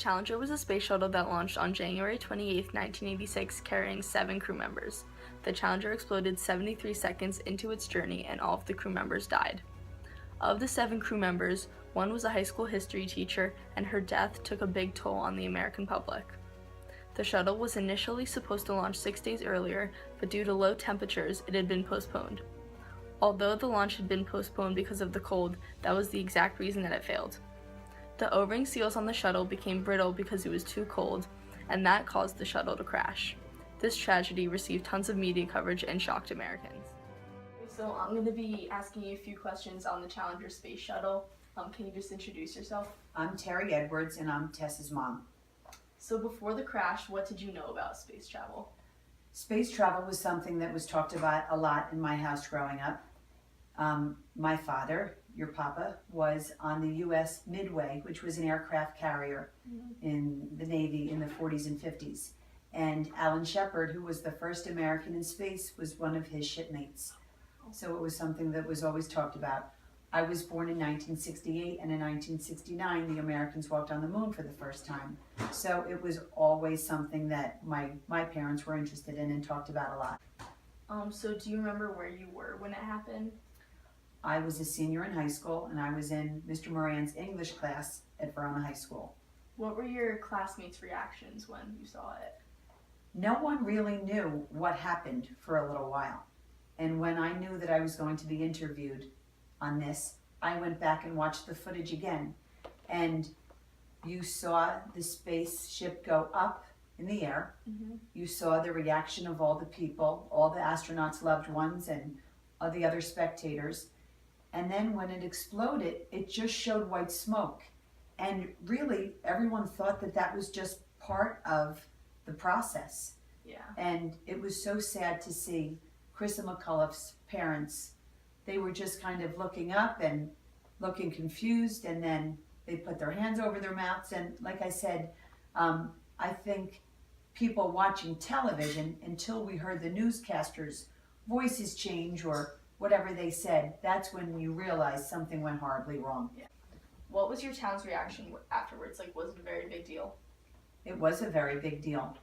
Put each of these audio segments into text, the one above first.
Challenger was a space shuttle that launched on January 28, 1986, carrying 7 crew members. The Challenger exploded 73 seconds into its journey, and all of the crew members died. Of the 7 crew members, one was a high school history teacher, and her death took a big toll on the American public. The shuttle was initially supposed to launch 6 days earlier, but due to low temperatures, it had been postponed. Although the launch had been postponed because of the cold, that was the exact reason that it failed. The O-ring seals on the shuttle became brittle because it was too cold, and that caused the shuttle to crash. This tragedy received tons of media coverage and shocked Americans. So I'm going to be asking you a few questions on the Challenger space shuttle. Can you just introduce yourself? I'm Terry Edwards, and I'm Tess's mom. So before the crash, what did you know about space travel? Space travel was something that was talked about a lot in my house growing up. My father, your papa, was on the U.S. Midway, which was an aircraft carrier in the Navy in the 40s and 50s. And Alan Shepard, who was the first American in space, was one of his shipmates. So it was something that was always talked about. I was born in 1968, and in 1969, the Americans walked on the moon for the first time. So it was always something that my parents were interested in and talked about a lot. So do you remember where you were when it happened? I was a senior in high school, and I was in Mr. Moran's English class at Verona High School. What were your classmates' reactions when you saw it? No one really knew what happened for a little while. And when I knew that I was going to be interviewed on this, I went back and watched the footage again. And you saw the spaceship go up in the air. You saw the reaction of all the people, all the astronauts' loved ones, and all the other spectators. And then when it exploded, it just showed white smoke. And really, everyone thought that that was just part of the process. Yeah. And it was so sad to see Chris and McCullough's parents. They were just kind of looking up and looking confused, and then they put their hands over their mouths. And like I said, I think people watching television, until we heard the newscasters' voices change or whatever they said, that's when you realize something went horribly wrong. Yeah. What was your town's reaction afterwards? Like, was it a very big deal? It was a very big deal.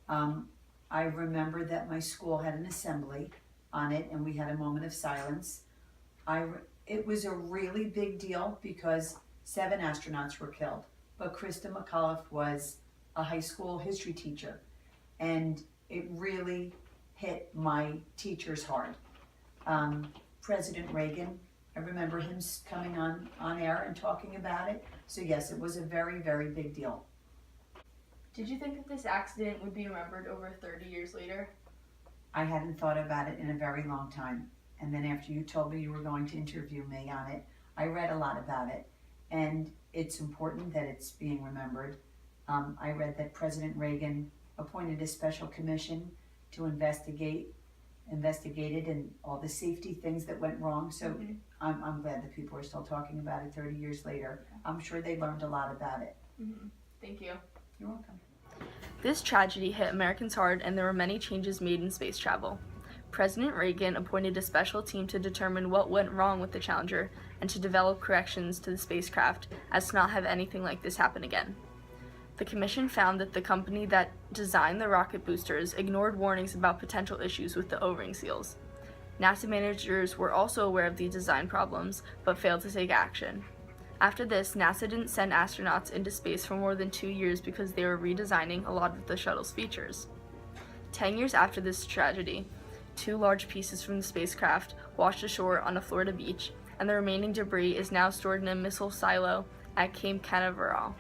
I remember that my school had an assembly on it, and we had a moment of silence. It was a really big deal because 7 astronauts were killed, but Krista McCullough was a high school history teacher, and it really hit my teachers hard. President Reagan, I remember him coming on air and talking about it. So yes, it was a very, very big deal. Did you think that this accident would be remembered over 30 years later? I hadn't thought about it in a very long time. And then after you told me you were going to interview me on it, I read a lot about it. And it's important that it's being remembered. I read that President Reagan appointed a special commission to investigate it and all the safety things that went wrong. So I'm glad that people are still talking about it 30 years later. I'm sure they learned a lot about it. Thank you. You're welcome. This tragedy hit Americans hard, and there were many changes made in space travel. President Reagan appointed a special team to determine what went wrong with the Challenger and to develop corrections to the spacecraft as to not have anything like this happen again. The commission found that the company that designed the rocket boosters ignored warnings about potential issues with the O-ring seals. NASA managers were also aware of the design problems, but failed to take action. After this, NASA didn't send astronauts into space for more than 2 years because they were redesigning a lot of the shuttle's features. 10 years after this tragedy, 2 large pieces from the spacecraft washed ashore on a Florida beach, and the remaining debris is now stored in a missile silo at Cape Canaveral.